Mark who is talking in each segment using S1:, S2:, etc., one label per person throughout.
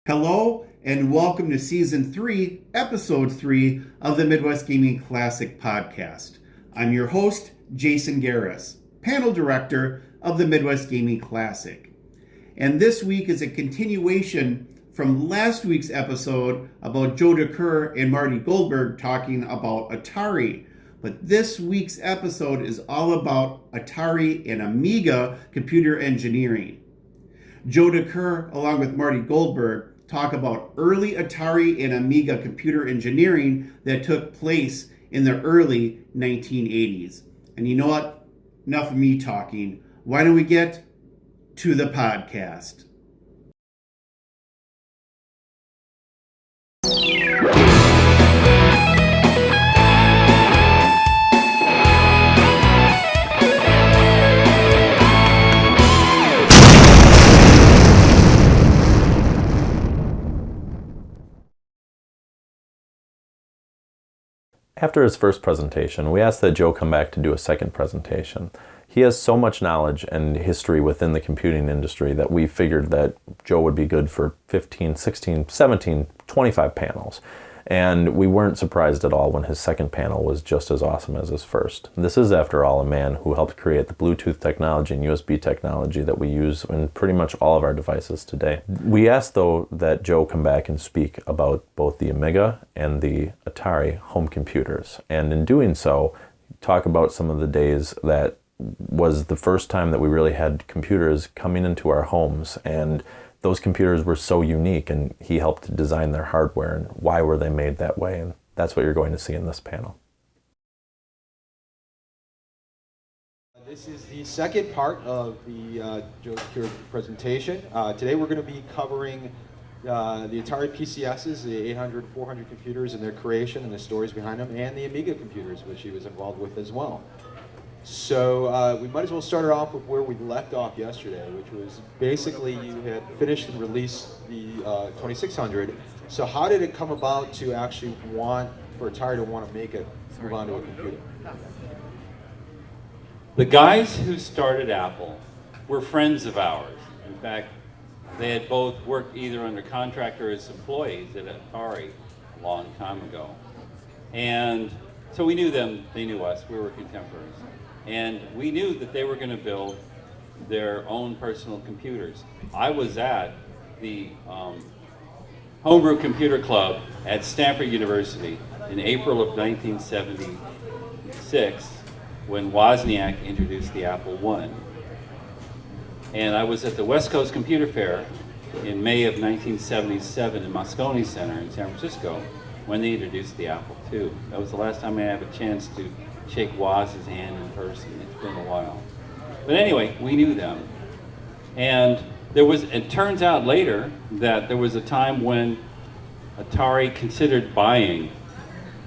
S1: Hello, and welcome to Season 3, Episode 3 of the Midwest Gaming Classic Podcast. I'm your host, Jason Garris, Panel Director of the Midwest Gaming Classic. And this week is a continuation from last week's episode about Joe Decuir and Marty Goldberg talking about Atari. But this week's episode is all about Atari and Amiga computer engineering. Joe Decuir, along with Marty Goldberg, talk about early Atari and Amiga computer engineering that took place in the early 1980s. And you know what? Enough of me talking. Why don't we get to the podcast?
S2: After his first presentation, we asked that Joe come back to do a second presentation. He has so much knowledge and history within the computing industry that we figured that Joe would be good for 15, 16, 17, 25 panels. And we weren't surprised at all when his second panel was just as awesome as his first. This is, after all, a man who helped create the Bluetooth technology and USB technology that we use in pretty much all of our devices today. We asked, though, that Joe come back and speak about both the Amiga and the Atari home computers. And in doing so, talk about some of the days that was the first time that we really had computers coming into our homes, and those computers were so unique, and he helped design their hardware and why were they made that way, and that's what you're going to see in this panel.
S3: This is the second part of the Joe Decuir presentation. Today we're going to be covering the Atari PCSs, the 800, 400 computers and their creation and the stories behind them, and the Amiga computers, which he was involved with as well. So we might as well start off with where we left off yesterday, which was basically you had finished and released the 2600. So how did it come about to actually want, for Atari to want to make it move on to a computer?
S4: The guys who started Apple were friends of ours. In fact, they had both worked either under contract or as employees at Atari a long time ago. And so we knew them, they knew us, we were contemporaries. And we knew that they were going to build their own personal computers. I was at the Homebrew Computer Club at Stanford University in April of 1976 when Wozniak introduced the Apple I. And I was at the West Coast Computer Fair in May of 1977 in Moscone Center in San Francisco when they introduced the Apple II. That was the last time I had a chance to shake Woz's hand in person. It's been a while. But anyway, we knew them. And it turns out later that there was a time when Atari considered buying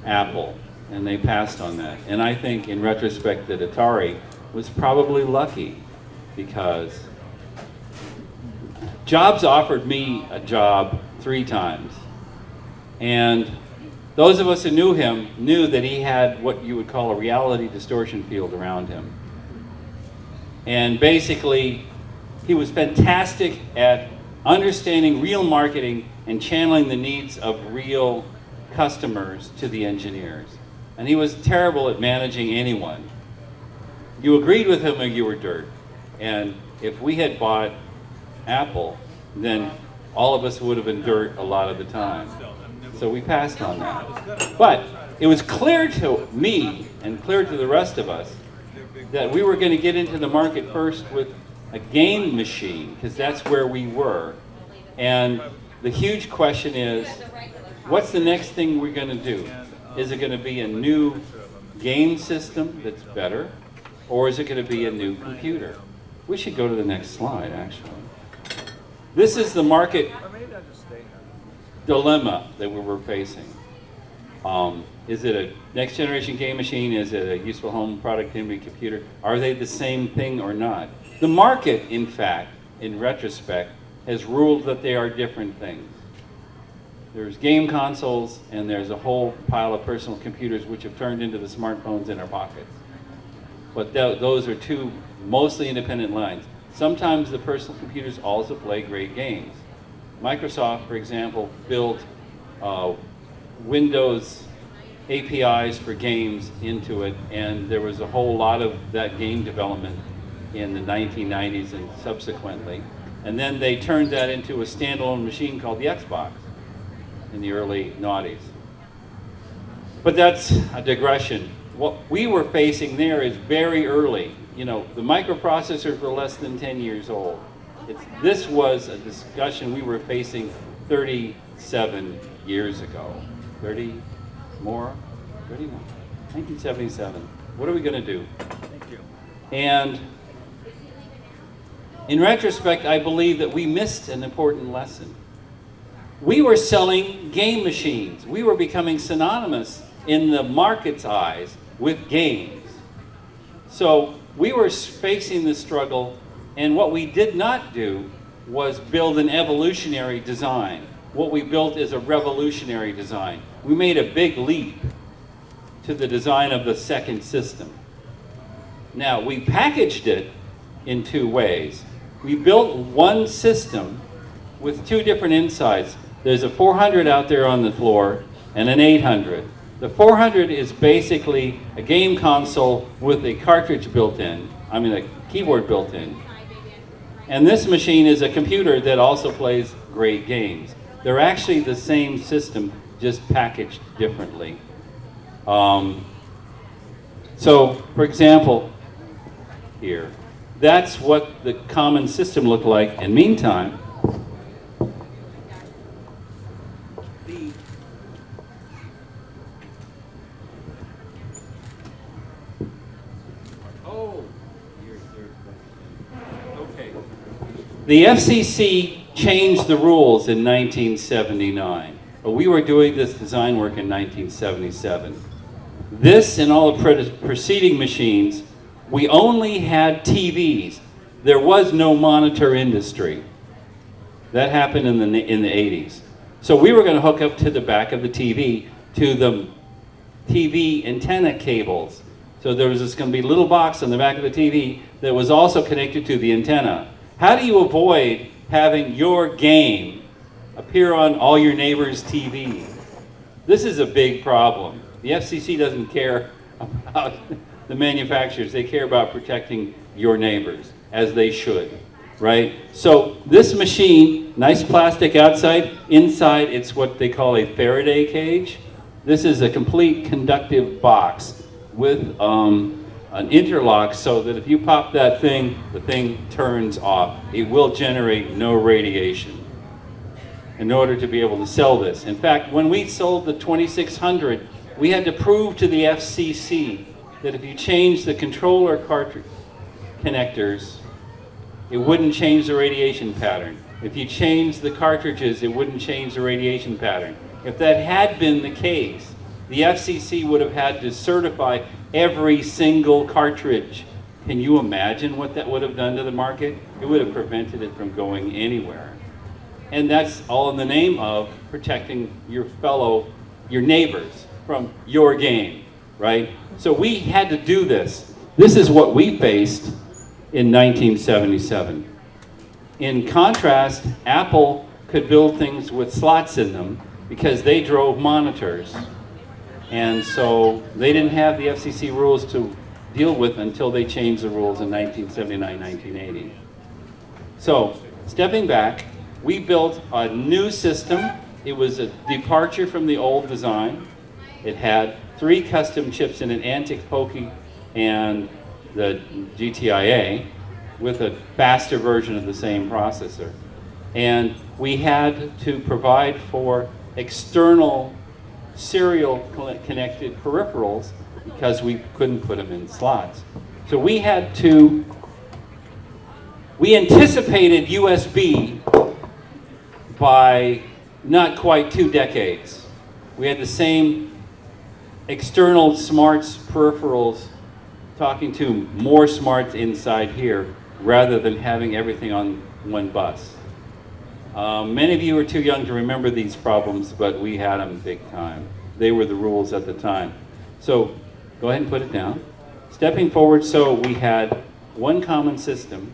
S4: Apple, and they passed on that. And I think in retrospect that Atari was probably lucky, because Jobs offered me a job 3 times. And those of us who knew him knew that he had what you would call a reality distortion field around him. And basically, he was fantastic at understanding real marketing and channeling the needs of real customers to the engineers. And he was terrible at managing anyone. You agreed with him or you were dirt. And if we had bought Apple, then all of us would have been dirt a lot of the time. So we passed on that. But it was clear to me and clear to the rest of us that we were going to get into the market first with a game machine, because that's where we were. And the huge question is, what's the next thing we're going to do? Is it going to be a new game system that's better, or is it going to be a new computer? We should go to the next slide, actually. This is the market dilemma that we were facing. Is it a next generation game machine? Is it a useful home productivity computer? Are they the same thing or not? The market, in fact, in retrospect, has ruled that they are different things. There's game consoles, and there's a whole pile of personal computers which have turned into the smartphones in our pockets. But those are two mostly independent lines. Sometimes the personal computers also play great games. Microsoft, for example, built Windows APIs for games into it, and there was a whole lot of that game development in the 1990s and subsequently. And then they turned that into a standalone machine called the Xbox in the early noughties. But that's a digression. What we were facing there is very early. You know, the microprocessors were less than 10 years old. This was a discussion we were facing 37 years ago. 30 more? 30 more? 1977. What are we going to do? Thank you. And in retrospect, I believe that we missed an important lesson. We were selling game machines. We were becoming synonymous in the market's eyes with games. So we were facing the struggle, and what we did not do was build an evolutionary design. What we built is a revolutionary design. We made a big leap to the design of the second system. Now, we packaged it in two ways. We built one system with two different insides. There's a 400 out there on the floor and an 800. The 400 is basically a game console with a cartridge built in, a keyboard built in. And this machine is a computer that also plays great games. They're actually the same system, just packaged differently. So, for example, here, that's what the common system looked like. And meantime, the FCC changed the rules in 1979, but we were doing this design work in 1977. This and all the preceding machines, we only had TVs. There was no monitor industry. That happened in the 80s. So we were going to hook up to the back of the TV to the TV antenna cables. So there was this going to be a little box on the back of the TV that was also connected to the antenna. How do you avoid having your game appear on all your neighbors' TV? This is a big problem. The FCC doesn't care about the manufacturers. They care about protecting your neighbors, as they should, right? So this machine, nice plastic outside, inside it's what they call a Faraday cage. This is a complete conductive box with an interlock so that if you pop that thing, the thing turns off. It will generate no radiation in order to be able to sell this. In fact, when we sold the 2600, we had to prove to the FCC that if you change the controller cartridge connectors, it wouldn't change the radiation pattern. If you change the cartridges, it wouldn't change the radiation pattern. If that had been the case, the FCC would have had to certify every single cartridge. Can you imagine what that would have done to the market? It would have prevented it from going anywhere. And that's all in the name of protecting your neighbors from your game, right? So we had to do this. This is what we faced in 1977. In contrast, Apple could build things with slots in them because they drove monitors. And so they didn't have the FCC rules to deal with until they changed the rules in 1979, 1980. So, stepping back, we built a new system. It was a departure from the old design. It had 3 custom chips in it, Antic, Pokey, and the GTIA, with a faster version of the same processor. And we had to provide for external serial connected peripherals because we couldn't put them in slots. So we anticipated USB by not quite 2 decades. We had the same external smarts peripherals talking to more smarts inside here rather than having everything on one bus. Many of you are too young to remember these problems, but we had them big time. They were the rules at the time. So go ahead and put it down. Stepping forward, so we had one common system.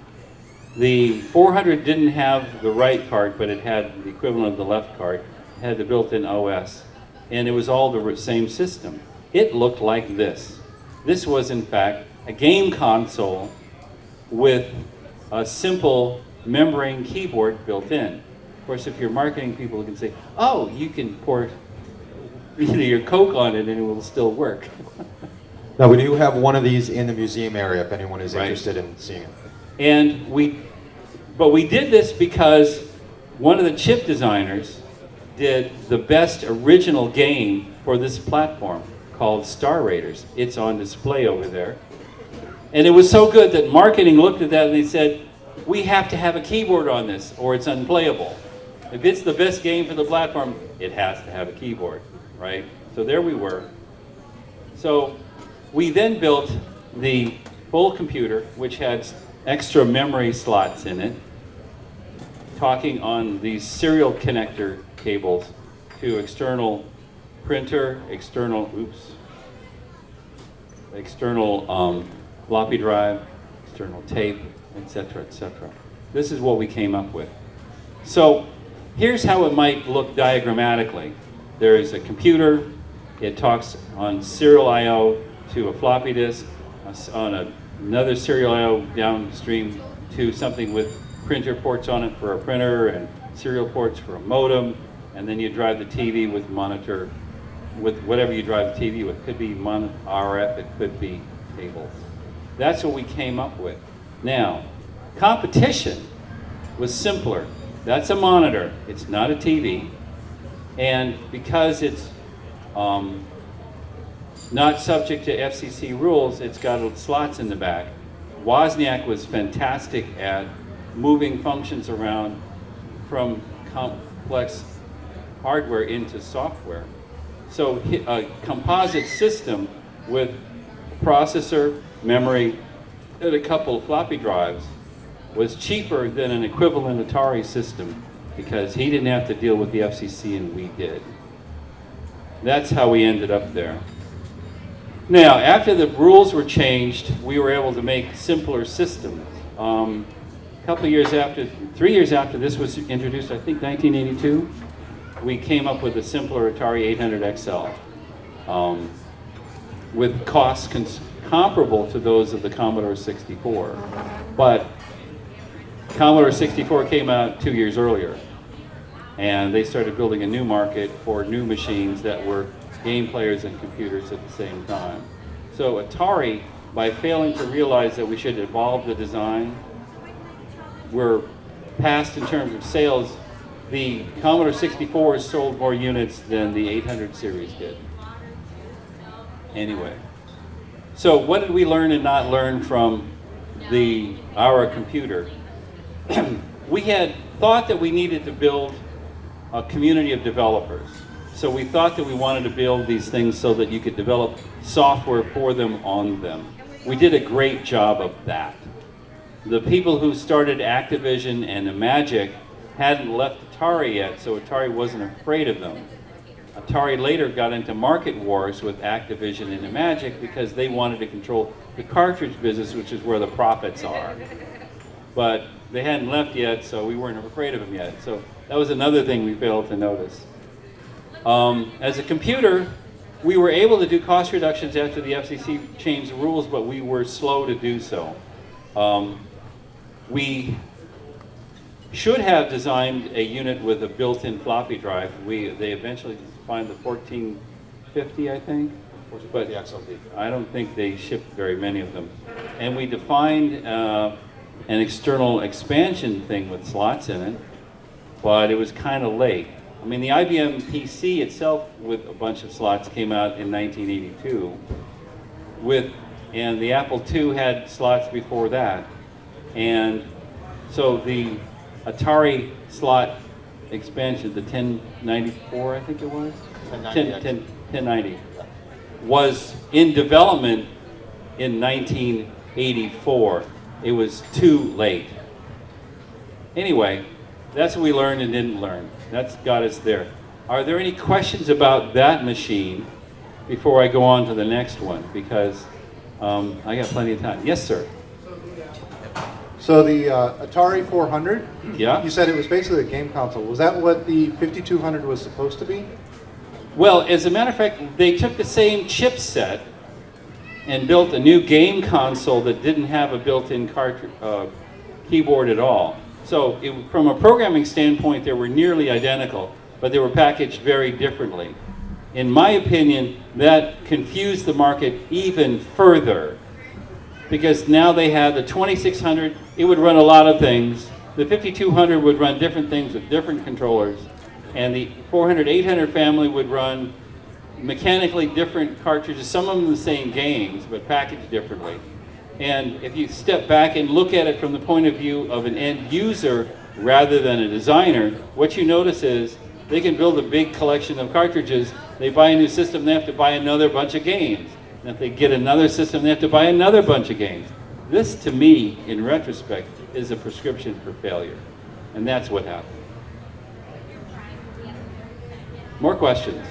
S4: The 400 didn't have the right cart, but it had the equivalent of the left cart. It had the built-in OS, and it was all the same system. It looked like this. This was, in fact, a game console with a simple membrane keyboard built in. Of course, if you're marketing, people can say, oh, you can pour your Coke on it and it will still work.
S3: Now, we do have one of these in the museum area if anyone is
S4: Right.
S3: interested in seeing it.
S4: And but we did this because one of the chip designers did the best original game for this platform called Star Raiders. It's on display over there. And it was so good that marketing looked at that and they said, we have to have a keyboard on this or it's unplayable. If it's the best game for the platform, it has to have a keyboard, right? So there we were. So we then built the full computer, which had extra memory slots in it, talking on these serial connector cables to external printer, external floppy drive, external tape, etc., etc. This is what we came up with. So here's how it might look diagrammatically. There is a computer. It talks on serial I/O to a floppy disk, on another serial I/O downstream to something with printer ports on it for a printer and serial ports for a modem, and then you drive the TV with monitor, with whatever you drive the TV with. It could be RF, it could be cables. That's what we came up with. Now, competition was simpler. That's a monitor, it's not a TV, and because it's not subject to FCC rules, it's got slots in the back. Wozniak was fantastic at moving functions around from complex hardware into software. So a composite system with processor, memory, and a couple of floppy drives was cheaper than an equivalent Atari system because he didn't have to deal with the FCC and we did. That's how we ended up there. Now, after the rules were changed, we were able to make simpler systems. Couple years after, 3 years after this was introduced, I think 1982, we came up with a simpler Atari 800 XL with costs comparable to those of the Commodore 64. But Commodore 64 came out 2 years earlier, and they started building a new market for new machines that were game players and computers at the same time. So Atari, by failing to realize that we should evolve the design, were passed in terms of sales. The Commodore 64 sold more units than the 800 series did. Anyway, so what did we learn and not learn from our computer? We had thought that we needed to build a community of developers. So we thought that we wanted to build these things so that you could develop software for them on them. We did a great job of that. The people who started Activision and Imagic hadn't left Atari yet, so Atari wasn't afraid of them. Atari later got into market wars with Activision and Imagic because they wanted to control the cartridge business, which is where the profits are. But they hadn't left yet, so we weren't afraid of them yet. So that was another thing we failed to notice. As a computer, we were able to do cost reductions after the FCC changed the rules, but we were slow to do so. We should have designed a unit with a built-in floppy drive. They eventually defined the 1450, I think. But I don't think they shipped very many of them. And we defined an external expansion thing with slots in it, but it was kind of late. I mean, the IBM PC itself with a bunch of slots came out in 1982, and the Apple II had slots before that. And so the Atari slot expansion, the 1094, I think it was? 1090, was in development in 1984. It was too late. Anyway, that's what we learned and didn't learn. That's got us there. Are there any questions about that machine before I go on to the next one? Because I got plenty of time. Yes, sir.
S5: So the Atari 400,
S4: Yeah.
S5: you said it was basically a game console. Was that what the 5200 was supposed to be?
S4: Well, as a matter of fact, they took the same chipset and built a new game console that didn't have a built-in keyboard at all. So from a programming standpoint, they were nearly identical, but they were packaged very differently. In my opinion, that confused the market even further, because now they had the 2600, it would run a lot of things. The 5200 would run different things with different controllers, and the 400, 800 family would run mechanically different cartridges, some of them the same games, but packaged differently. And if you step back and look at it from the point of view of an end user rather than a designer, what you notice is they can build a big collection of cartridges. They buy a new system, they have to buy another bunch of games. And if they get another system, they have to buy another bunch of games. This, to me, in retrospect, is a prescription for failure. And that's what happened. More questions?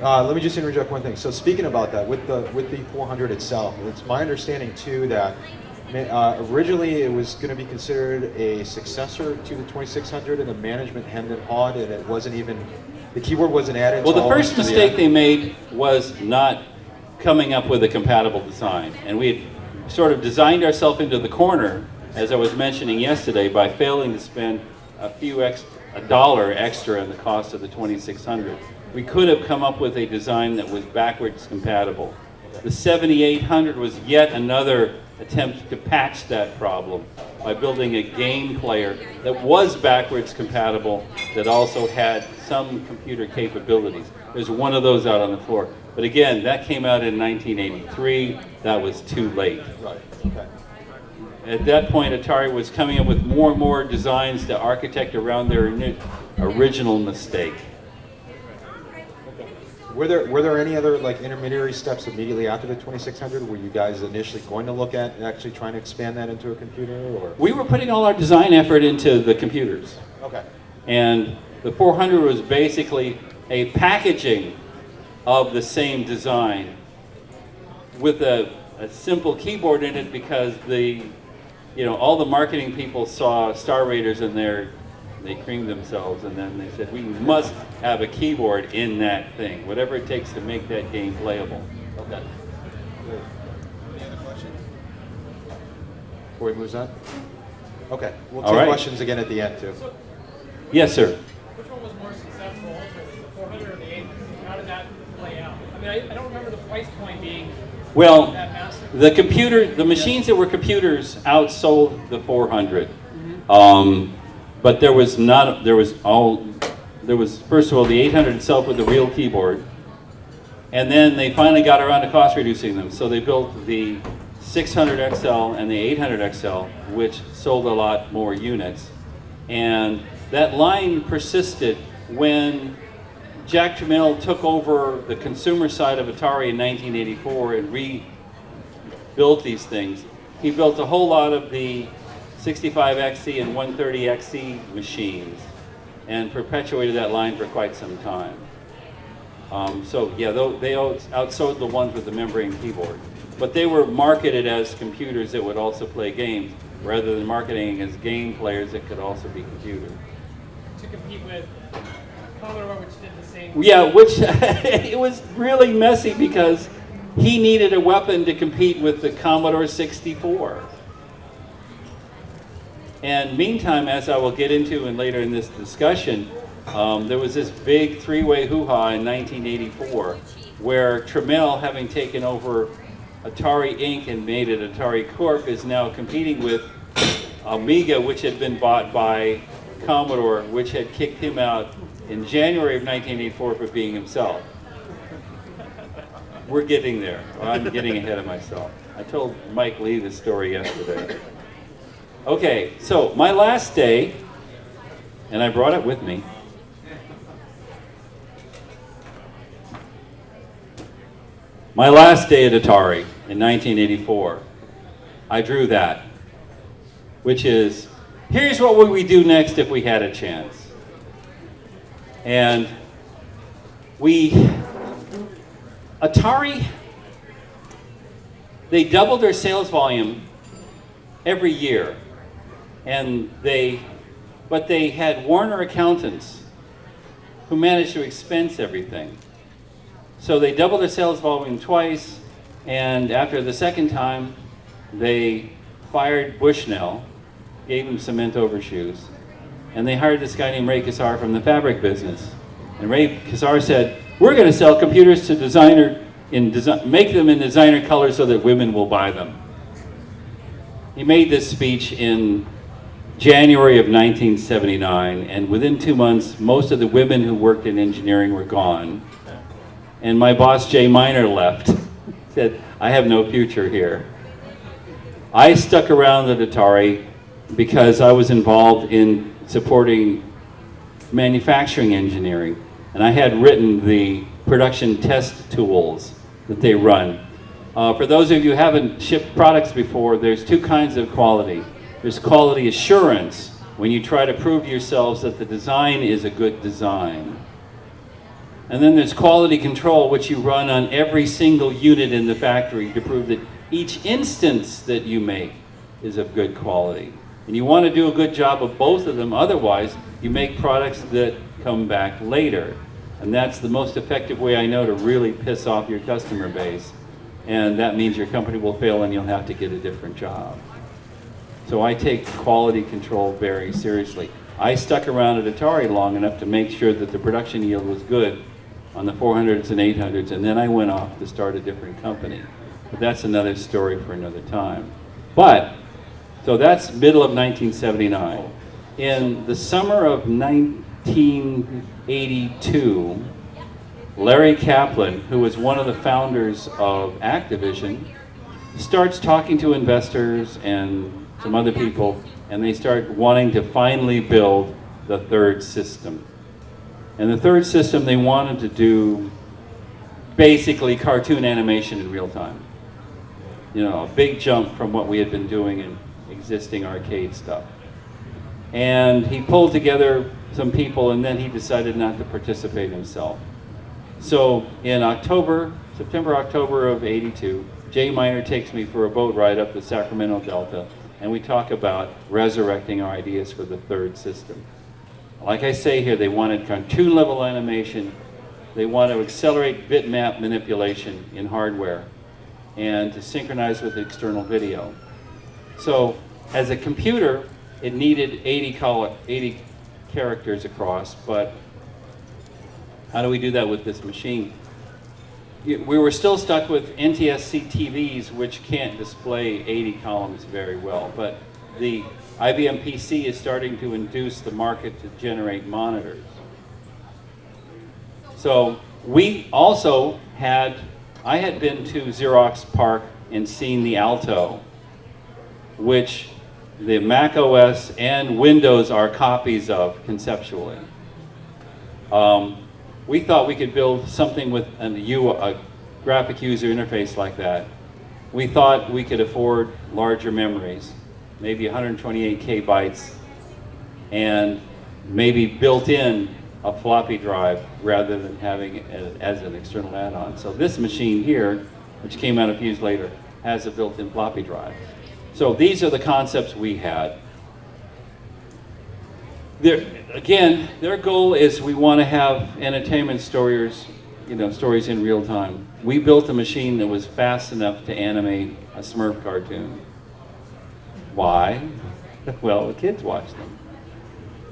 S3: Let me just interject one thing. So speaking about that, with the 400 itself, it's my understanding too that originally it was going to be considered a successor to the 2600, and the management hemmed and hawed, and it wasn't even, the keyboard wasn't added.
S4: Well, the first mistake they made was not coming up with a compatible design, and we had sort of designed ourselves into the corner, as I was mentioning yesterday, by failing to spend a dollar extra in the cost of the 2600. We could have come up with a design that was backwards compatible. The 7800 was yet another attempt to patch that problem by building a game player that was backwards compatible, that also had some computer capabilities. There's one of those out on the floor. But again, that came out in 1983. That was too late.
S3: Right. Okay.
S4: At that point, Atari was coming up with more and more designs to architect around their original mistake.
S3: Were there any other like intermediary steps immediately after the 2600? Were you guys initially going to look at actually trying to expand that into a computer, or?
S4: We were putting all our design effort into the computers.
S3: Okay.
S4: And the 400 was basically a packaging of the same design with a simple keyboard in it, because all the marketing people saw Star Raiders in there. They creamed themselves, and then they said, we must have a keyboard in that thing, whatever it takes to make that game playable.
S3: Okay. Good. Any other questions? Before he moves on? Okay. We'll
S4: All
S3: take
S4: right.
S3: questions again at the end, too.
S4: Yes, sir.
S6: Which one was more successful ultimately, the 400 or the 800? How did that play out? I mean, I don't remember the price point being
S4: Well,
S6: that massive.
S4: the machines that were computers outsold the 400. But there was first of all the 800 itself with the real keyboard, and then they finally got around to cost reducing them. So they built the 600 XL and the 800 XL, which sold a lot more units. And that line persisted when Jack Tramiel took over the consumer side of Atari in 1984 and rebuilt these things. He built a whole lot of the 65XC and 130XC machines and perpetuated that line for quite some time. So yeah, they outsold the ones with the membrane keyboard. But they were marketed as computers that would also play games, rather than marketing as game players that could also be computers.
S6: To compete with Commodore, which did the same.
S4: Yeah, which it was really messy, because he needed a weapon to compete with the Commodore 64. And meantime, as I will get into later in this discussion, there was this big three-way hoo-ha in 1984, where Tramiel, having taken over Atari Inc. and made it Atari Corp., is now competing with Amiga, which had been bought by Commodore, which had kicked him out in January of 1984 for being himself. We're getting there. I'm getting ahead of myself. I told Mike Lee this story yesterday. Okay, so my last day, and I brought it with me. My last day at Atari in 1984, I drew that, which is, here's what would we do next if we had a chance. And Atari, they doubled their sales volume every year. But they had Warner accountants who managed to expense everything. So they doubled their sales volume twice, and after the second time, they fired Bushnell, gave him cement overshoes, and they hired this guy named Ray Kassar from the fabric business. And Ray Kassar said, we're going to sell computers to make them in designer colors so that women will buy them. He made this speech in January of 1979, and within 2 months, most of the women who worked in engineering were gone. And my boss, Jay Miner, left. Said, I have no future here. I stuck around at Atari because I was involved in supporting manufacturing engineering. And I had written the production test tools that they run. For those of you who haven't shipped products before, there's two kinds of quality. There's quality assurance, when you try to prove to yourselves that the design is a good design. And then there's quality control, which you run on every single unit in the factory to prove that each instance that you make is of good quality. And you want to do a good job of both of them, otherwise you make products that come back later. And that's the most effective way I know to really piss off your customer base. And that means your company will fail and you'll have to get a different job. So I take quality control very seriously. I stuck around at Atari long enough to make sure that the production yield was good on the 400s and 800s, and then I went off to start a different company. But that's another story for another time. So that's middle of 1979. In the summer of 1982, Larry Kaplan, who was one of the founders of Activision, starts talking to investors and some other people, and they start wanting to finally build the third system. And the third system, they wanted to do basically cartoon animation in real time. You know, a big jump from what we had been doing in existing arcade stuff. And he pulled together some people, and then he decided not to participate himself. So in September, October of '82, Jay Miner takes me for a boat ride up the Sacramento Delta, and we talk about resurrecting our ideas for the third system. Like I say here, they wanted cartoon level animation, they want to accelerate bitmap manipulation in hardware, and to synchronize with external video. So as a computer, it needed 80 characters across, but how do we do that with this machine? We were still stuck with NTSC TVs, which can't display 80 columns very well, but the IBM PC is starting to induce the market to generate monitors. So we also I had been to Xerox PARC and seen the Alto, which the Mac OS and Windows are copies of conceptually. We thought we could build something with a graphic user interface like that. We thought we could afford larger memories, maybe 128K bytes, and maybe built in a floppy drive rather than having it as an external add-on. So this machine here, which came out a few years later, has a built-in floppy drive. So these are the concepts we had. Again, their goal is we want to have entertainment stories in real time. We built a machine that was fast enough to animate a Smurf cartoon. Why? Well, the kids watch them.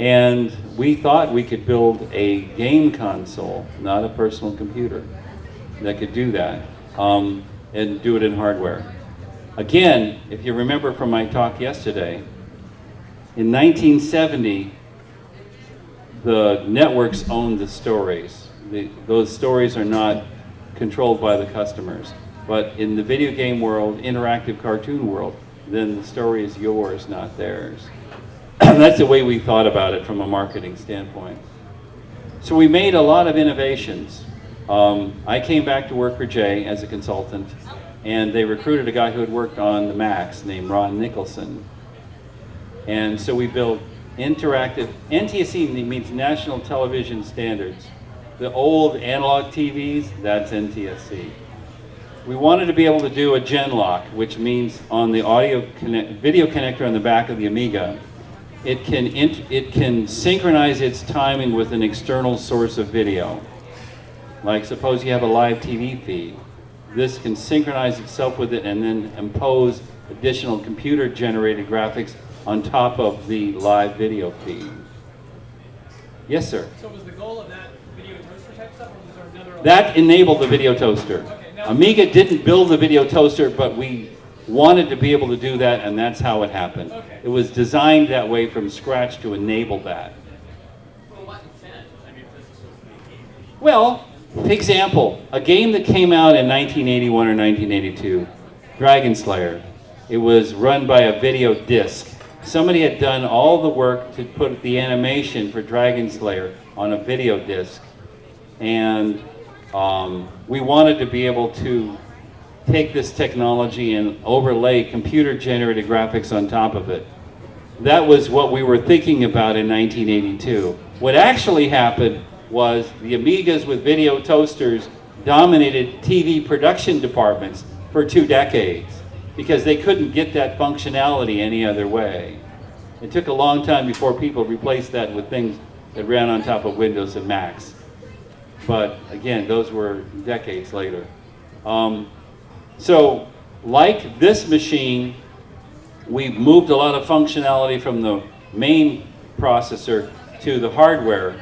S4: And we thought we could build a game console, not a personal computer, that could do that, and do it in hardware. Again, if you remember from my talk yesterday, in 1970, the networks owned the stories. Those stories are not controlled by the customers. But in the video game world, interactive cartoon world, then the story is yours, not theirs. That's the way we thought about it from a marketing standpoint. So we made a lot of innovations. I came back to work for Jay as a consultant, and they recruited a guy who had worked on the Macs named Ron Nicholson. And so we built interactive, NTSC means National Television Standards. The old analog TVs, that's NTSC. We wanted to be able to do a gen lock, which means on the video connector on the back of the Amiga, it can synchronize its timing with an external source of video. Like suppose you have a live TV feed. This can synchronize itself with it and then impose additional computer-generated graphics on top of the live video feed. Yes, sir?
S6: So was the goal of that video toaster type stuff, or was there another?
S4: That enabled the video toaster.
S6: Okay, now-
S4: Amiga didn't build the video toaster, but we wanted to be able to do that, and that's how it happened.
S6: Okay.
S4: It was designed that way from scratch to enable that.
S6: Well, what intent? I mean, if this is supposed to be easy.
S4: Well, example, a game that came out in 1981 or 1982, Dragon Slayer. It was run by a video disc. Somebody had done all the work to put the animation for Dragon Slayer on a video disc. And we wanted to be able to take this technology and overlay computer-generated graphics on top of it. That was what we were thinking about in 1982. What actually happened was the Amigas with video toasters dominated TV production departments for 2 decades because they couldn't get that functionality any other way. It took a long time before people replaced that with things that ran on top of Windows and Macs. But again, those were decades later. So like this machine, we've moved a lot of functionality from the main processor to the hardware.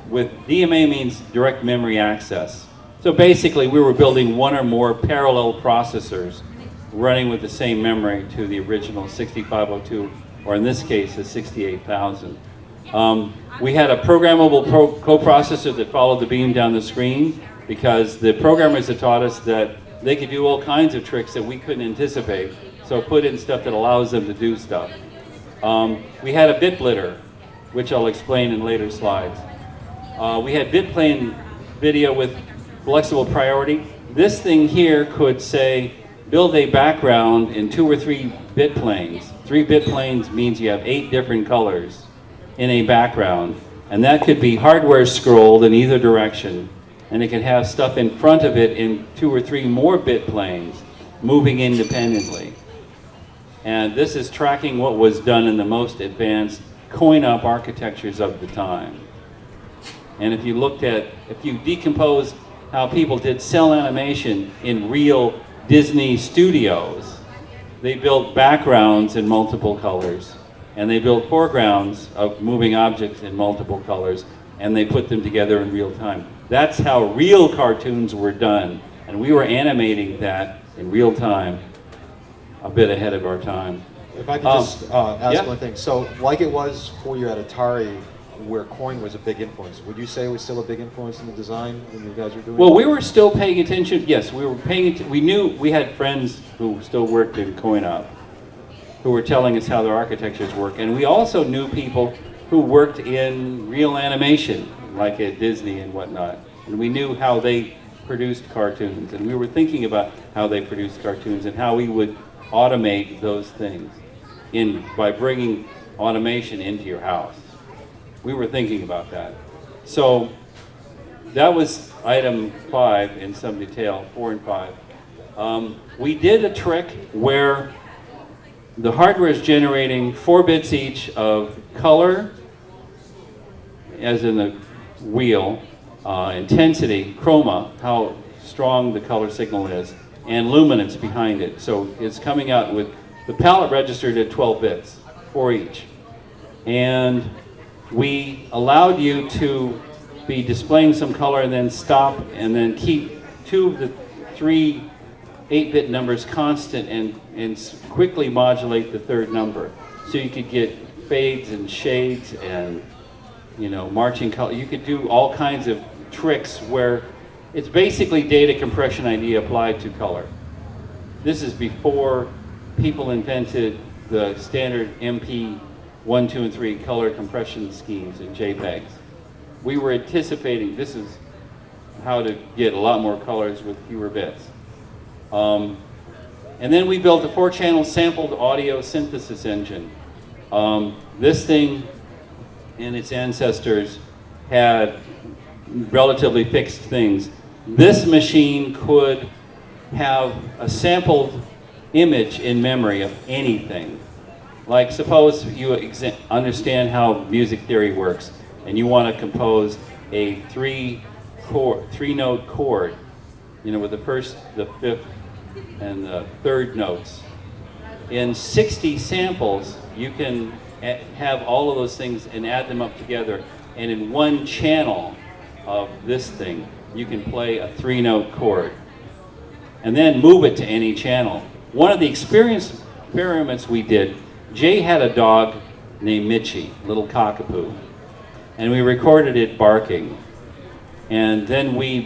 S4: With DMA means direct memory access. So basically we were building one or more parallel processors running with the same memory to the original 6502, or in this case, the 68,000. We had a programmable coprocessor that followed the beam down the screen because the programmers had taught us that they could do all kinds of tricks that we couldn't anticipate. So put in stuff that allows them to do stuff. We had a bit blitter, which I'll explain in later slides. We had bit plane video with flexible priority. This thing here could say, build a background in 2 or 3 bit planes. 3 bit planes means you have 8 different colors in a background. And that could be hardware scrolled in either direction. And it could have stuff in front of it in 2 or 3 more bit planes moving independently. And this is tracking what was done in the most advanced coin-op architectures of the time. And if you decompose how people did cell animation in real Disney studios, they built backgrounds in multiple colors, and they built foregrounds of moving objects in multiple colors, and they put them together in real time. That's how real cartoons were done, and we were animating that in real time, a bit ahead of our time.
S3: If I could just ask
S4: yeah.
S3: one thing. So like it was for you at Atari, where coin was a big influence, would you say it was still a big influence in the design when you guys were doing
S4: Well,
S3: it?
S4: we were still paying attention. Yes, we were paying attention. We knew we had friends who still worked in coin-op who were telling us how their architectures work. And we also knew people who worked in real animation, like at Disney and whatnot. And we knew how they produced cartoons. And we were thinking about how they produced cartoons and how we would automate those things by bringing automation into your house. We were thinking about that. So that was item 5 in some detail, 4 and 5. We did a trick where the hardware is generating 4 bits each of color, as in the wheel, intensity, chroma, how strong the color signal is, and luminance behind it. So it's coming out with the palette registered at 12 bits, 4 each. And we allowed you to be displaying some color and then stop and then keep 2 of the 3 8-bit numbers constant and quickly modulate the 3rd number. So you could get fades and shades and, you know, marching color. You could do all kinds of tricks where it's basically data compression idea applied to color. This is before people invented the standard MP 1, 2, and 3 color compression schemes in JPEGs. We were anticipating this is how to get a lot more colors with fewer bits. And then we built a 4-channel sampled audio synthesis engine. This thing and its ancestors had relatively fixed things. This machine could have a sampled image in memory of anything. Like suppose you understand how music theory works, and you want to compose a three-note chord, you know, with the first, the fifth, and the third notes. In 60 samples, you can have all of those things and add them up together, and in one channel of this thing, you can play a three-note chord, and then move it to any channel. One of the experiments we did, Jay had a dog named Mitchie, little cockapoo, and we recorded it barking. And then we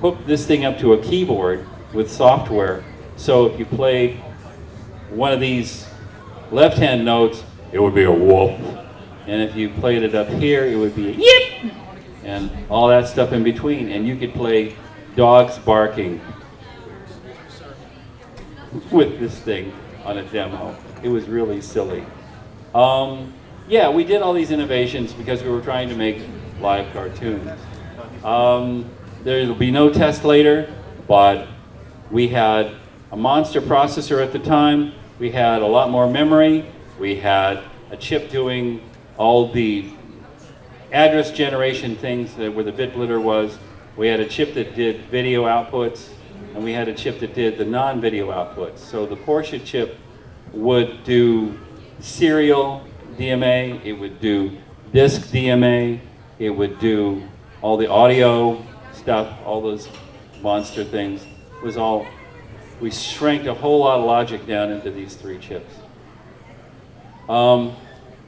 S4: hooked this thing up to a keyboard with software, so if you played one of these left-hand notes, it would be a whoop. And if you played it up here, it would be a yip! And all that stuff in between. And you could play dogs barking with this thing on a demo. It was really silly. Yeah, we did all these innovations because we were trying to make live cartoons. There will be no test later, but we had a monster processor at the time. We had a lot more memory. We had a chip doing all the address generation things where the bit blitter was. We had a chip that did video outputs, and we had a chip that did the non-video outputs. So the Porsche chip would do serial DMA, it would do disk DMA, it would do all the audio stuff, all those monster things. It was all, we shrank a whole lot of logic down into these three chips.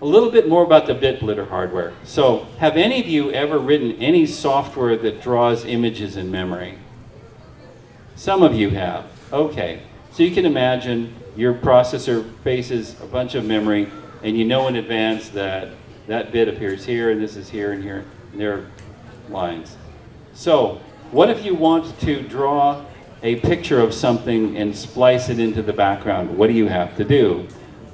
S4: A little bit more about the bit blitter hardware. So, have any of you ever written any software that draws images in memory? Some of you have. Okay. So you can imagine your processor faces a bunch of memory, and you know in advance that that bit appears here, and this is here, and here, and there are lines. So, what if you want to draw a picture of something and splice it into the background? What do you have to do?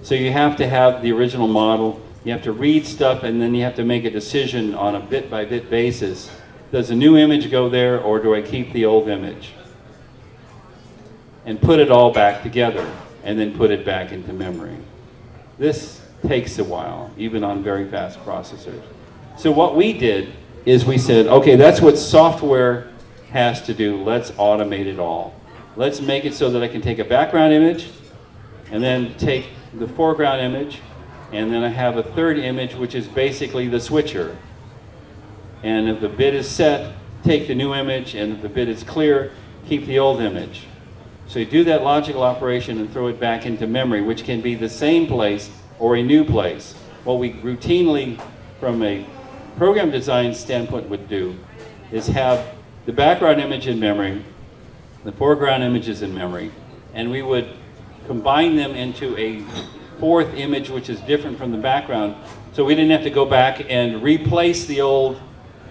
S4: So you have to have the original model, you have to read stuff, and then you have to make a decision on a bit-by-bit basis. Does a new image go there, or do I keep the old image? And put it all back together, and then put it back into memory. This takes a while, even on very fast processors. So what we did is we said, okay, that's what software has to do. Let's automate it all. Let's make it so that I can take a background image, and then take the foreground image, and then I have a third image, which is basically the switcher. And if the bit is set, take the new image, and if the bit is clear, keep the old image. So you do that logical operation and throw it back into memory, which can be the same place or a new place. What we routinely, from a program design standpoint, would do is have the background image in memory, the foreground images in memory, and we would combine them into a fourth image which is different from the background, so we didn't have to go back and replace the old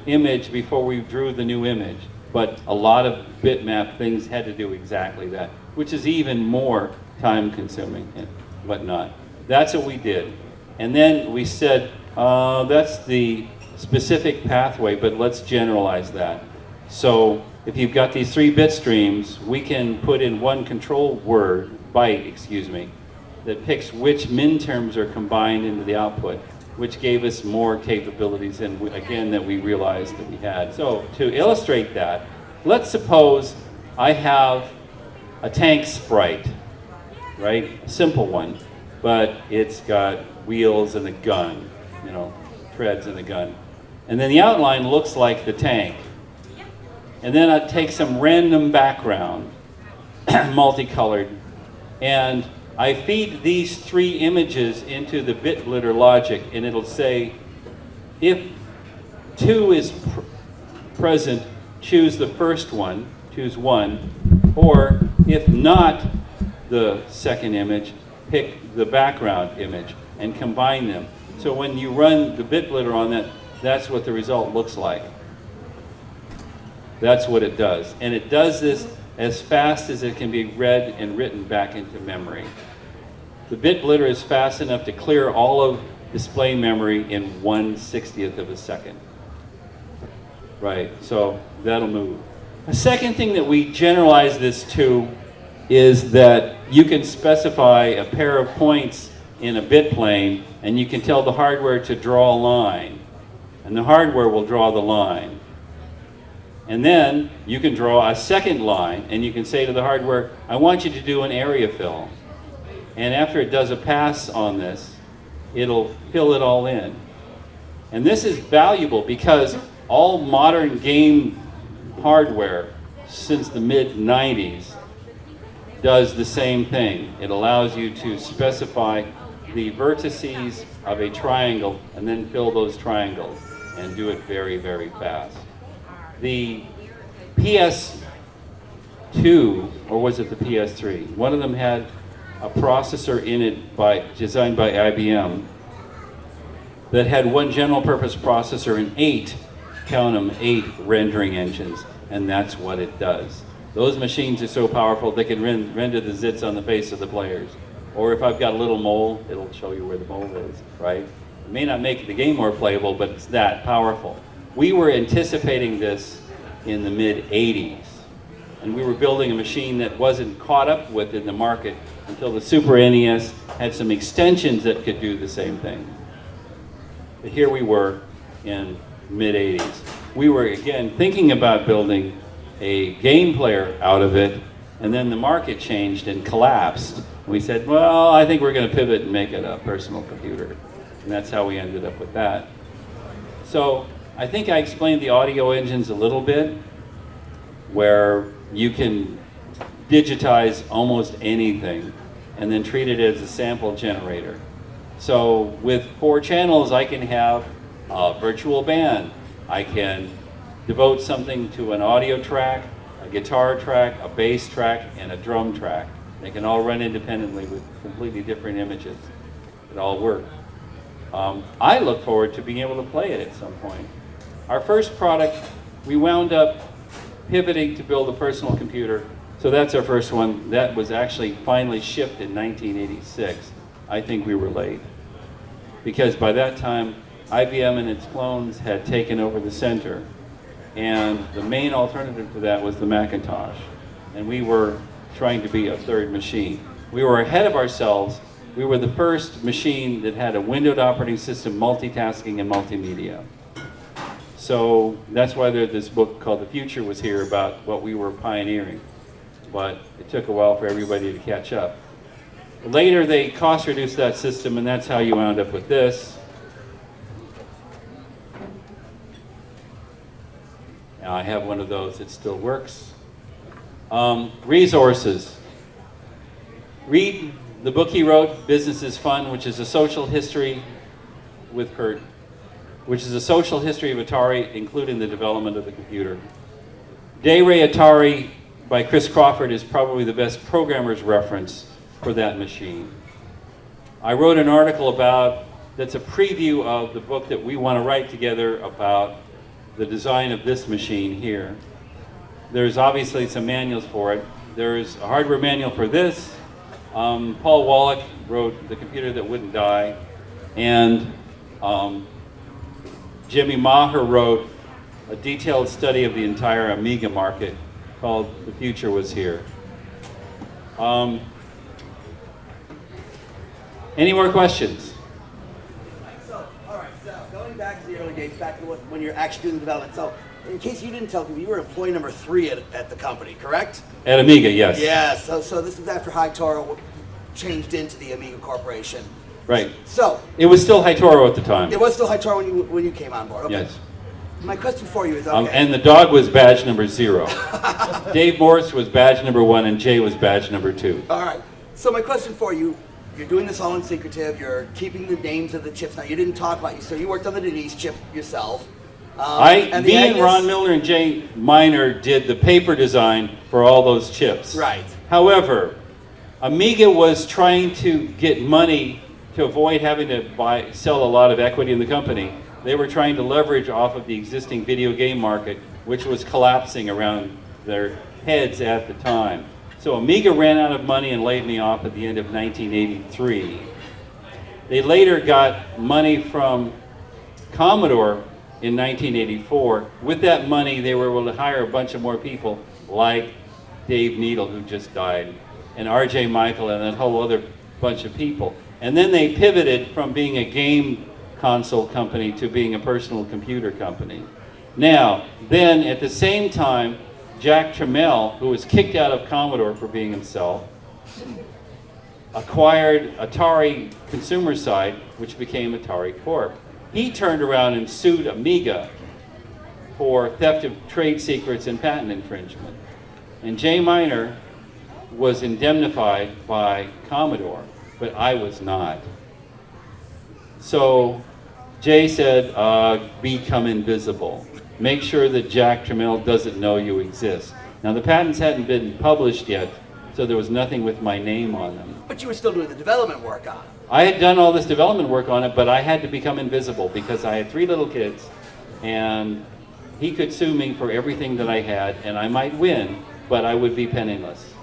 S4: image before we drew the new image. But a lot of bitmap things had to do exactly that, which is even more time consuming and whatnot. That's what we did. And then we said, that's the specific pathway, but let's generalize that. So if you've got these 3 bit streams, we can put in one control byte, that picks which min terms are combined into the output, which gave us more capabilities than, again, that we realized that we had. So to illustrate that, let's suppose I have a tank sprite, right? A simple one, but it's got wheels and a gun, you know, treads and a gun. And then the outline looks like the tank. And then I take some random background, multicolored, and I feed these 3 images into the bit blitter logic, and it'll say, if 2 is present, choose the first one, choose 1, or if not the second image, pick the background image and combine them. So when you run the bit blitter on that, that's what the result looks like. That's what it does. And it does this as fast as it can be read and written back into memory. The bit blitter is fast enough to clear all of display memory in 1/60th of a second. Right, so that'll move. A second thing that we generalize this to is that you can specify a pair of points in a bit plane, and you can tell the hardware to draw a line, and the hardware will draw the line. And then you can draw a second line, and you can say to the hardware, I want you to do an area fill. And after it does a pass on this, it'll fill it all in. And this is valuable because all modern game hardware since the mid-90s does the same thing. It allows you to specify the vertices of a triangle and then fill those triangles and do it very, very fast. The PS2, or was it the PS3? One of them had a processor in it designed by IBM that had one general purpose processor and 8, count them, 8 rendering engines, and that's what it does. Those machines are so powerful they can render the zits on the face of the players. Or if I've got a little mole, it'll show you where the mole is, right? It may not make the game more playable, but it's that powerful. We were anticipating this in the mid-'80s, and we were building a machine that wasn't caught up with in the market until the Super NES had some extensions that could do the same thing. But here we were in mid-'80s. We were, again, thinking about building a game player out of it, and then the market changed and collapsed. We said, well, I think we're going to pivot and make it a personal computer. And that's how we ended up with that. So I think I explained the audio engines a little bit, where you can digitize almost anything and then treat it as a sample generator. So with 4 channels, I can have a virtual band. I can devote something to an audio track, a guitar track, a bass track, and a drum track. They can all run independently with completely different images. It all works. I look forward to being able to play it at some point. Our first product, we wound up pivoting to build a personal computer. So that's our first one. That was actually finally shipped in 1986. I think we were late, because by that time, IBM and its clones had taken over the center, and the main alternative to that was the Macintosh, and we were trying to be a third machine. We were ahead of ourselves. We were the first machine that had a windowed operating system, multitasking, and multimedia. So that's why this book called The Future was here, about what we were pioneering. But it took a while for everybody to catch up. Later, they cost reduced that system, and that's how you wound up with this. Now, I have one of those that still works. Resources. Read the book he wrote, Business is Fun, which is a social history with Kurt, which is a social history of Atari, including the development of the computer. Day Ray Atari by Chris Crawford is probably the best programmer's reference for that machine. I wrote an article that's a preview of the book that we want to write together about the design of this machine here. There's obviously some manuals for it. There's a hardware manual for this. Paul Wallach wrote The Computer That Wouldn't Die, and Jimmy Maher wrote a detailed study of the entire Amiga market called The Future Was Here. Any more questions?
S7: So, all right, so going back to the early days, back to when you're actually doing the development. So, in case you didn't tell people, you were employee number 3 at the company, correct?
S4: At Amiga, yes.
S7: Yeah, so this is after Hightower changed into the Amiga Corporation.
S4: Right.
S7: So,
S4: it was still Hightower at the time.
S7: it was still Hightower when you came on board. Okay.
S4: Yes.
S7: My question for you is, okay.
S4: And the dog was badge number 0. Dave Morse was badge number 1, and Jay was badge number 2.
S7: All right. So my question for you, you're doing this all in secretive. You're keeping the names of the chips. Now, you didn't talk about you. So you worked on the Denise chip yourself.
S4: And Ron Milner and Jay Miner did the paper design for all those chips.
S7: Right.
S4: However, Amiga was trying to get money to avoid having to sell a lot of equity in the company. They were trying to leverage off of the existing video game market, which was collapsing around their heads at the time. So Amiga ran out of money and laid me off at the end of 1983. They later got money from Commodore in 1984. With that money, they were able to hire a bunch of more people, like Dave Needle, who just died, and R.J. Michael, and a whole other bunch of people. And then they pivoted from being a game console company to being a personal computer company. Now, then at the same time, Jack Tramiel, who was kicked out of Commodore for being himself, acquired Atari consumer side, which became Atari Corp. He turned around and sued Amiga for theft of trade secrets and patent infringement. And Jay Miner was indemnified by Commodore, but I was not. So Jay said, become invisible. Make sure that Jack Tramiel doesn't know you exist. Now the patents hadn't been published yet, so there was nothing with my name on them.
S7: But you were still doing the development work on it.
S4: I had done all this development work on it, but I had to become invisible because I had 3 little kids, and he could sue me for everything that I had, and I might win, but I would be penniless.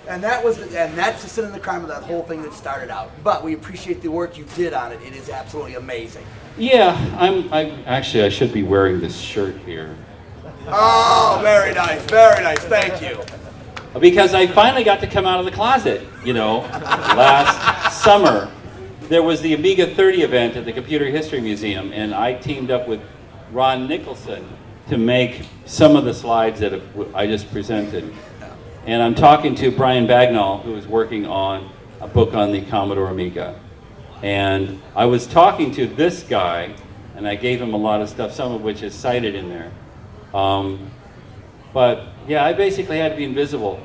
S7: And that's the sin and the crime of that whole thing that started out. But we appreciate the work you did on it. It is absolutely amazing.
S4: Yeah, I should be wearing this shirt here.
S7: Oh, very nice, very nice. Thank you.
S4: Because I finally got to come out of the closet, last summer. There was the Amiga 30 event at the Computer History Museum, and I teamed up with Ron Nicholson to make some of the slides that I just presented. And I'm talking to Brian Bagnall, who is working on a book on the Commodore Amiga. And I was talking to this guy, and I gave him a lot of stuff, some of which is cited in there. But yeah, I basically had to be invisible.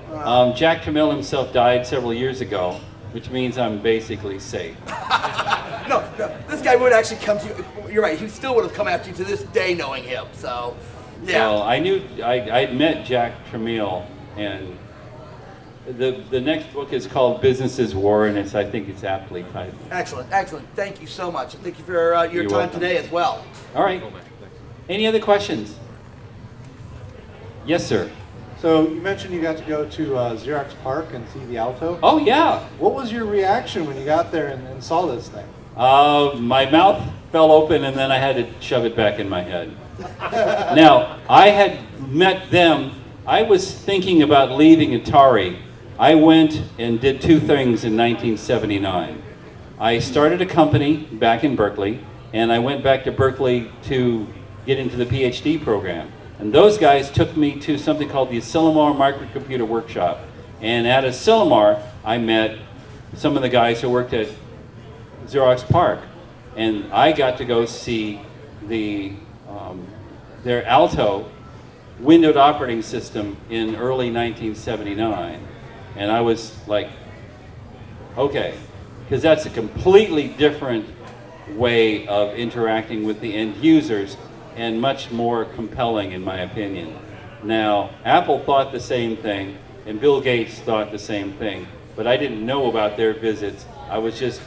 S4: Jack Tramiel himself died several years ago, which means I'm basically safe.
S7: No, this guy would actually come to you. You're right, he still would have come after you to this day knowing him, so, yeah.
S4: Well, I'd met Jack Tramiel, and the next book is called Business is War, and I think it's aptly titled.
S7: Excellent, excellent. Thank you so much. Thank you for your
S4: You're
S7: time
S4: welcome.
S7: today as well.
S4: All right. Any other questions? Yes, sir.
S5: So you mentioned you got to go to Xerox PARC and see the Alto.
S4: Oh, yeah.
S5: What was your reaction when you got there and saw this thing?
S4: My mouth fell open, and then I had to shove it back in my head. Now, I had met them. I was thinking about leaving Atari. I went and did 2 things in 1979. I started a company back in Berkeley, and I went back to Berkeley to get into the PhD program. And those guys took me to something called the Asilomar Microcomputer Workshop. And at Asilomar, I met some of the guys who worked at Xerox PARC. And I got to go see their Alto windowed operating system in early 1979. And I was like, okay, because that's a completely different way of interacting with the end users and much more compelling in my opinion. Now, Apple thought the same thing and Bill Gates thought the same thing, but I didn't know about their visits. I was just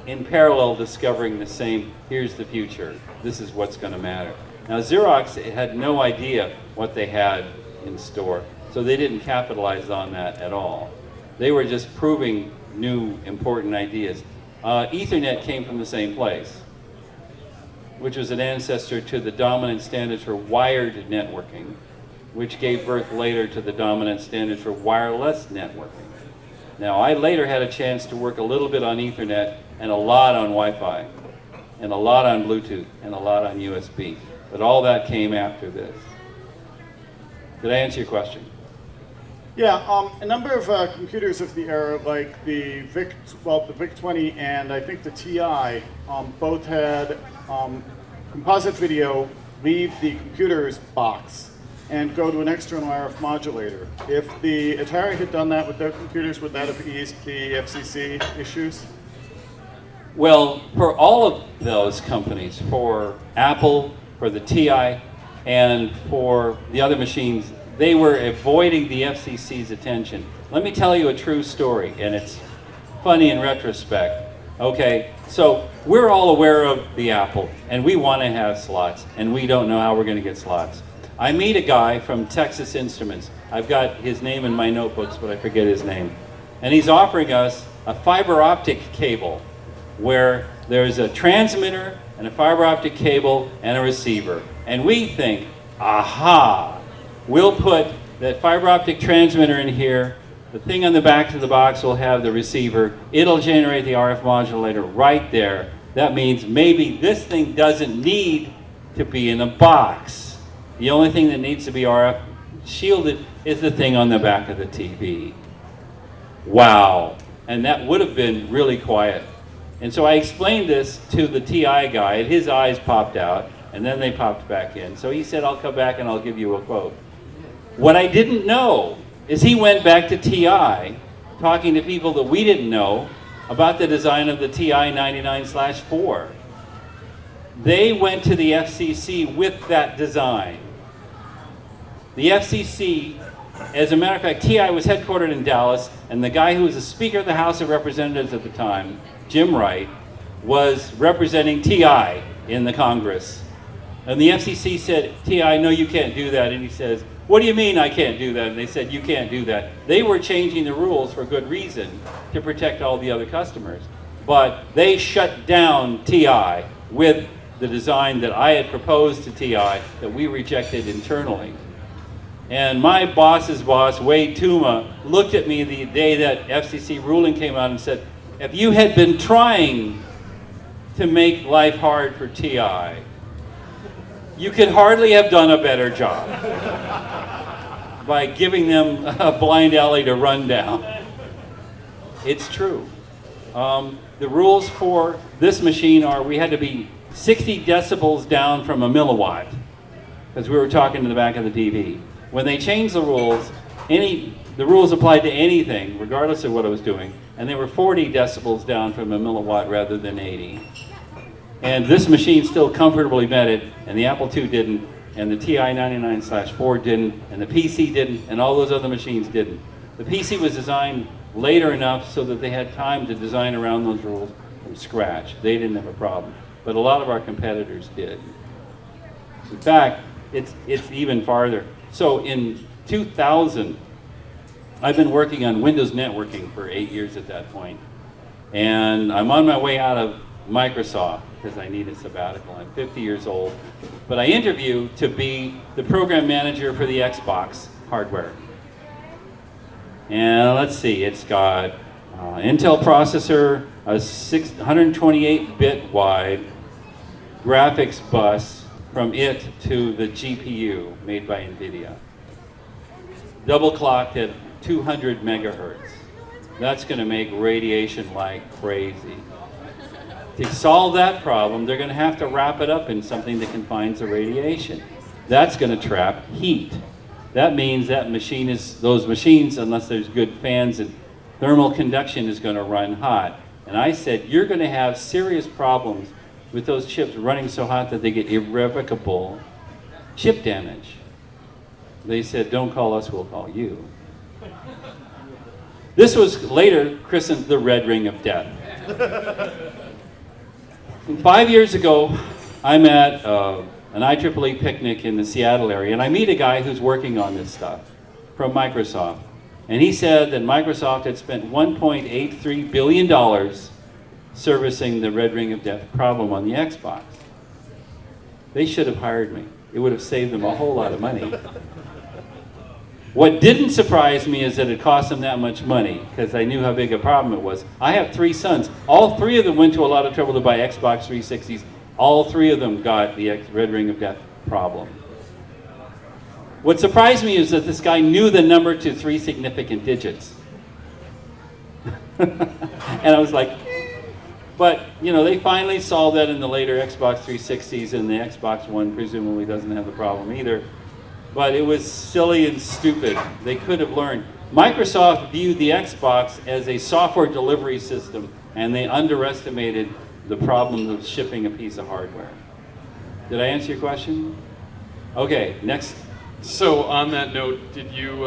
S4: in parallel discovering the same, here's the future, this is what's going to matter. Now Xerox had no idea what they had in store, so they didn't capitalize on that at all. They were just proving new important ideas. Ethernet came from the same place, which was an ancestor to the dominant standards for wired networking, which gave birth later to the dominant standards for wireless networking. Now, I later had a chance to work a little bit on Ethernet and a lot on Wi-Fi, and a lot on Bluetooth, and a lot on USB. But all that came after this. Did I answer your question?
S8: Yeah, a number of computers of the era, like the VIC-20 and I think the TI, both had composite video leave the computer's box and go to an external RF modulator. If the Atari had done that with their computers, would that have eased the FCC issues?
S4: Well, for all of those companies, for Apple, for the TI, and for the other machines, they were avoiding the FCC's attention. Let me tell you a true story, and it's funny in retrospect. Okay, so we're all aware of the Apple, and we want to have slots, and we don't know how we're going to get slots. I meet a guy from Texas Instruments. I've got his name in my notebooks, but I forget his name. And he's offering us a fiber optic cable where there's a transmitter and a fiber optic cable and a receiver. And we think, aha, we'll put that fiber optic transmitter in here, The thing on the back of the box will have the receiver. It'll generate the RF modulator right there. That means maybe this thing doesn't need to be in a box. The only thing that needs to be RF shielded is the thing on the back of the TV. Wow. And that would have been really quiet. And so I explained this to the TI guy, and his eyes popped out, and then they popped back in. So he said, I'll come back and I'll give you a quote. What I didn't know is he went back to TI, talking to people that we didn't know about the design of the TI 99/4. They went to the FCC with that design. The FCC, as a matter of fact, TI was headquartered in Dallas, and the guy who was the Speaker of the House of Representatives at the time, Jim Wright, was representing TI in the Congress. And the FCC said, TI, no, you can't do that. And he says, what do you mean I can't do that? And they said, you can't do that. They were changing the rules for good reason to protect all the other customers. But they shut down TI with the design that I had proposed to TI that we rejected internally. And my boss's boss, Wade Tuma, looked at me the day that FCC ruling came out and said, if you had been trying to make life hard for TI, you could hardly have done a better job by giving them a blind alley to run down. It's true. The rules for this machine are we had to be 60 decibels down from a milliwatt, because we were talking to the back of the TV. When they changed the rules, the rules applied to anything, regardless of what I was doing, and they were 40 decibels down from a milliwatt rather than 80. And this machine still comfortably met it, and the Apple II didn't, and the TI 99/4 didn't, and the PC didn't, and all those other machines didn't. The PC was designed later enough so that they had time to design around those rules from scratch. They didn't have a problem, but a lot of our competitors did. In fact, it's even farther. So in 2000, I've been working on Windows networking for 8 years at that point, and I'm on my way out of Microsoft because I need a sabbatical. I'm 50 years old, but I interview to be the program manager for the Xbox hardware. And let's see, it's got Intel processor, a 128-bit wide graphics bus from it to the GPU made by NVIDIA. Double clocked at 200 megahertz. That's going to make radiation like crazy. To solve that problem, they're going to have to wrap it up in something that confines the radiation. That's going to trap heat. That means that those machines, unless there's good fans and thermal conduction, is going to run hot. And I said, you're going to have serious problems with those chips running so hot that they get irrevocable chip damage. They said, don't call us, we'll call you. This was later christened the Red Ring of Death. 5 years ago, I'm at an IEEE picnic in the Seattle area, and I meet a guy who's working on this stuff from Microsoft. And he said that Microsoft had spent $1.83 billion servicing the Red Ring of Death problem on the Xbox. They should have hired me. It would have saved them a whole lot of money. What didn't surprise me is that it cost them that much money, because I knew how big a problem it was. I have 3 sons. All 3 of them went to a lot of trouble to buy Xbox 360s. All 3 of them got the Red Ring of Death problem. What surprised me is that this guy knew the number to 3 significant digits. And I was like, but, you know, they finally solved that in the later Xbox 360s, and the Xbox One presumably doesn't have the problem either. But it was silly and stupid. They could have learned. Microsoft viewed the Xbox as a software delivery system, and they underestimated the problem of shipping a piece of hardware. Did I answer your question? Okay, next.
S9: So on that note, did you,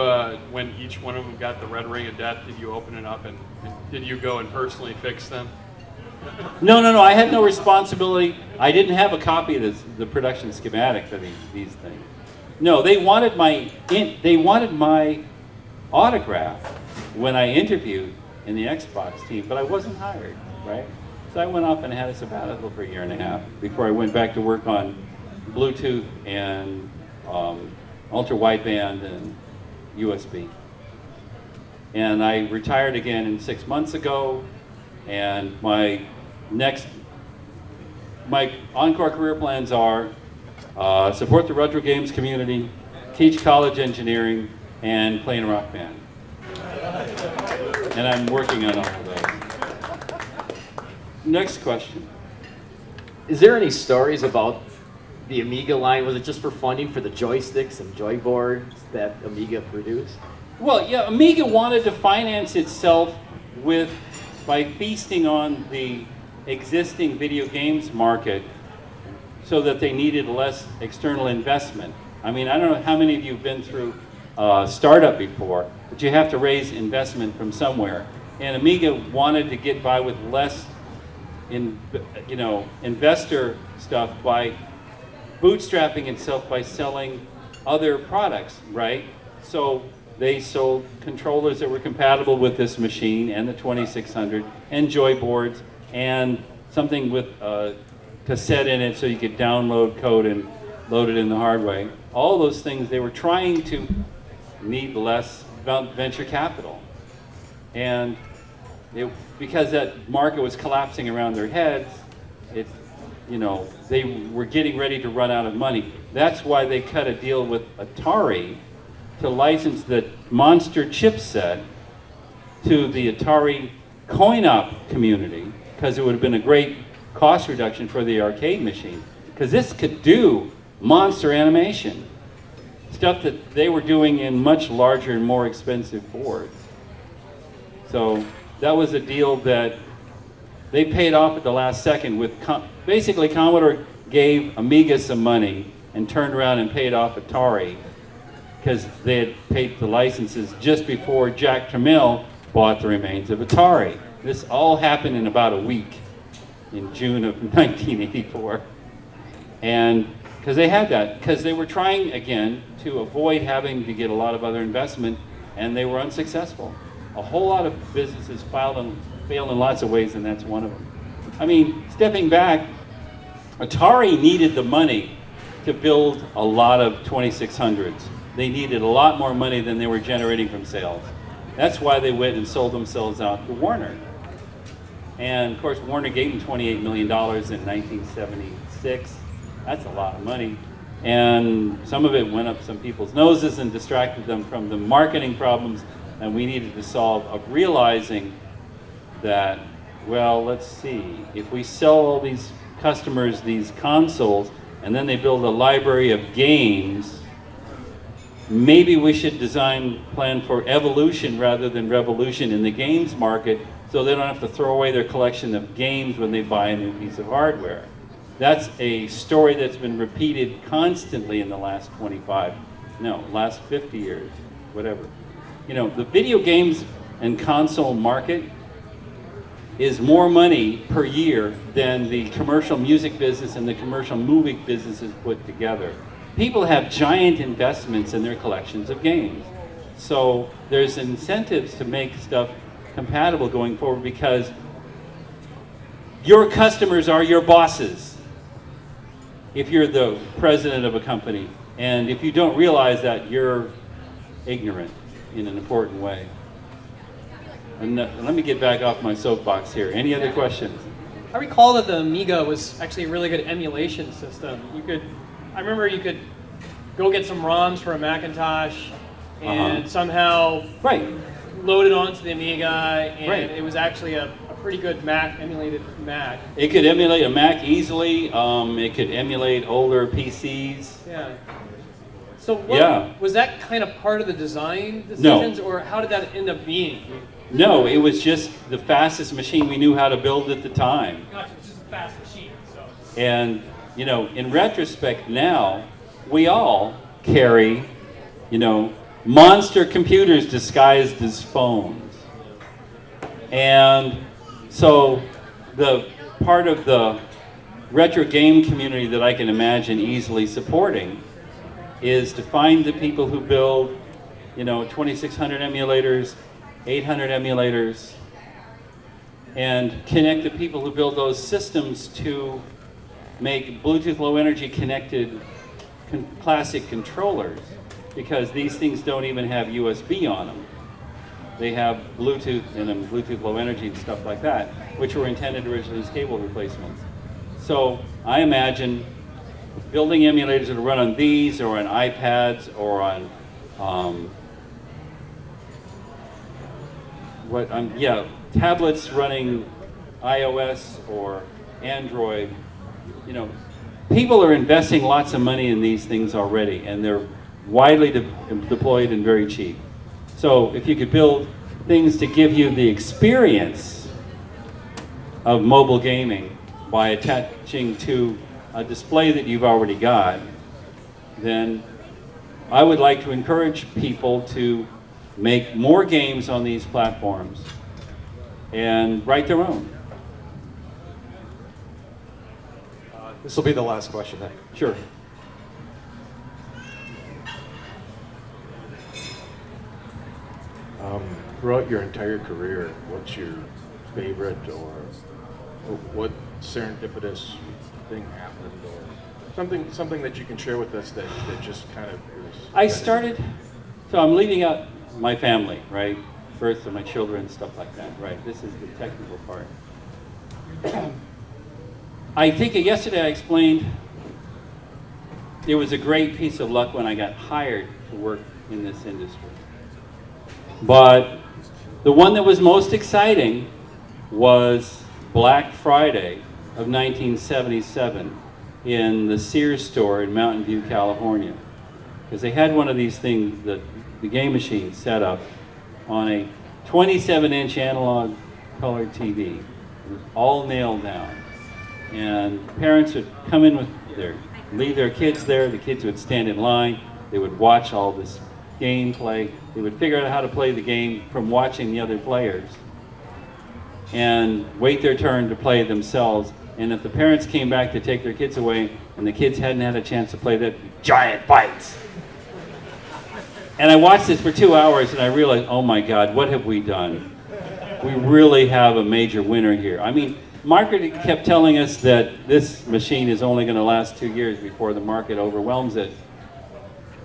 S9: when each one of them got the Red Ring of Death, did you open it up and did you go and personally fix them?
S4: No. I had no responsibility. I didn't have a copy of the production schematic for these things. No, they wanted my autograph when I interviewed in the Xbox team, but I wasn't hired, right? So I went off and had a sabbatical for 1.5 years before I went back to work on Bluetooth and ultra-wideband and USB. And I retired again 6 months ago, and my encore career plans are support the retro games community, teach college engineering, and play in a rock band. And I'm working on all of those. Next question.
S10: Is there any stories about the Amiga line? Was it just for funding for the joysticks and joyboards that Amiga produced?
S4: Well, yeah, Amiga wanted to finance itself by feasting on the existing video games market so that they needed less external investment. I mean, I don't know how many of you have been through startup before, but you have to raise investment from somewhere. And Amiga wanted to get by with less investor stuff by bootstrapping itself by selling other products, right? So they sold controllers that were compatible with this machine and the 2600 and joy boards and something with a cassette in it so you could download code and load it in the hard way. All those things, they were trying to need less venture capital. And because that market was collapsing around their heads, they were getting ready to run out of money. That's why they cut a deal with Atari to license the Monster chipset to the Atari coin-op community, because it would have been a great cost reduction for the arcade machine. Because this could do monster animation, stuff that they were doing in much larger and more expensive boards. So that was a deal that they paid off at the last second with, basically Commodore gave Amiga some money and turned around and paid off Atari because they had paid the licenses just before Jack Tramiel bought the remains of Atari. This all happened in about a week in June of 1984. And because they had that, because they were trying again to avoid having to get a lot of other investment, and they were unsuccessful. A whole lot of businesses fail in lots of ways, and that's one of them. I mean, stepping back, Atari needed the money to build a lot of 2600s. They needed a lot more money than they were generating from sales. That's why they went and sold themselves out to Warner. And of course, Warner gave them $28 million in 1976. That's a lot of money. And some of it went up some people's noses and distracted them from the marketing problems and we needed to solve, of realizing that, well, let's see, if we sell all these customers these consoles and then they build a library of games, maybe we should plan for evolution rather than revolution in the games market so they don't have to throw away their collection of games when they buy a new piece of hardware. That's a story that's been repeated constantly in the last last 50 years, whatever. You know, the video games and console market is more money per year than the commercial music business and the commercial movie businesses put together. People have giant investments in their collections of games. So there's incentives to make stuff compatible going forward because your customers are your bosses if you're the president of a company. And if you don't realize that, you're ignorant in an important way. And let me get back off my soapbox here. Any other questions?
S6: I recall that the Amiga was actually a really good emulation system. I remember you could go get some ROMs for a Macintosh and somehow load it onto the Amiga, and it was actually a pretty good emulated Mac.
S4: It could emulate a Mac easily. It could emulate older PCs.
S6: Yeah. So was that kind of part of the design decisions, or how did that end up being?
S4: No, it was just the fastest machine we knew how to build at the time.
S6: Gotcha, it's just a fast machine. So.
S4: And, you know, in retrospect now, we all carry, you know, monster computers disguised as phones. And so the part of the retro game community that I can imagine easily supporting is to find the people who build, you know, 2600 emulators, 800 emulators, and connect the people who build those systems to make Bluetooth Low Energy connected classic controllers, because these things don't even have USB on them. They have Bluetooth in them, Bluetooth Low Energy and stuff like that, which were intended originally as cable replacements. So I imagine building emulators that will run on these or on iPads or on tablets running iOS or Android. You know, people are investing lots of money in these things already, and they're widely deployed and very cheap. So if you could build things to give you the experience of mobile gaming by attaching to a display that you've already got, then I would like to encourage people to make more games on these platforms and write their own.
S3: This will be the last question then.
S4: Sure.
S11: Throughout your entire career, what's your favorite or what serendipitous thing happened or something that you can share with us that just kind of was...
S4: So I'm leaving out my family, right? Birth of my children, stuff like that, right? This is the technical part. I think yesterday I explained it was a great piece of luck when I got hired to work in this industry. But the one that was most exciting was Black Friday of 1977 in the Sears store in Mountain View, California. Because they had one of these things, the game machine set up on a 27-inch analog colored TV. It was all nailed down. And parents would come in with leave their kids there, the kids would stand in line, they would watch all this gameplay, they would figure out how to play the game from watching the other players, and wait their turn to play themselves. And if the parents came back to take their kids away and the kids hadn't had a chance to play, that giant fights. And I watched this for 2 hours and I realized, oh my God, what have we done? We really have a major winner here. I mean, marketing kept telling us that this machine is only going to last 2 years before the market overwhelms it.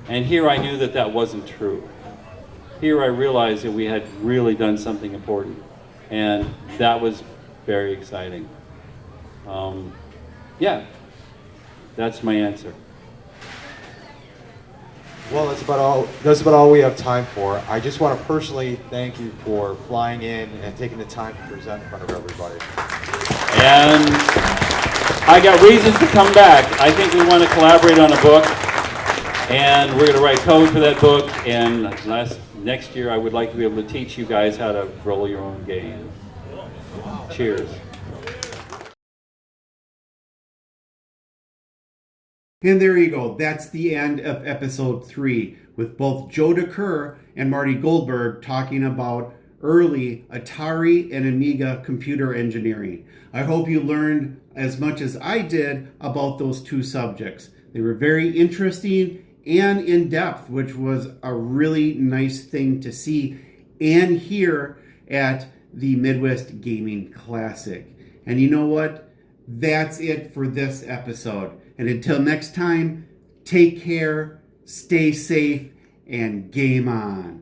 S4: And here I knew that that wasn't true. Here I realized that we had really done something important. And that was very exciting. Yeah, that's my answer.
S3: Well, that's about all we have time for. I just want to personally thank you for flying in and taking the time to present in front of everybody.
S4: And I got reasons to come back. I think we want to collaborate on a book, and we're going to write code for that book. And next year, I would like to be able to teach you guys how to roll your own game. Cheers.
S1: And there you go. That's the end of episode 3 with both Joe Decuir and Marty Goldberg talking about early Atari and Amiga computer engineering. I hope you learned as much as I did about those two subjects. They were very interesting and in depth, which was a really nice thing to see and hear at the Midwest Gaming Classic. And you know what? That's it for this episode. And until next time, take care, stay safe, and game on.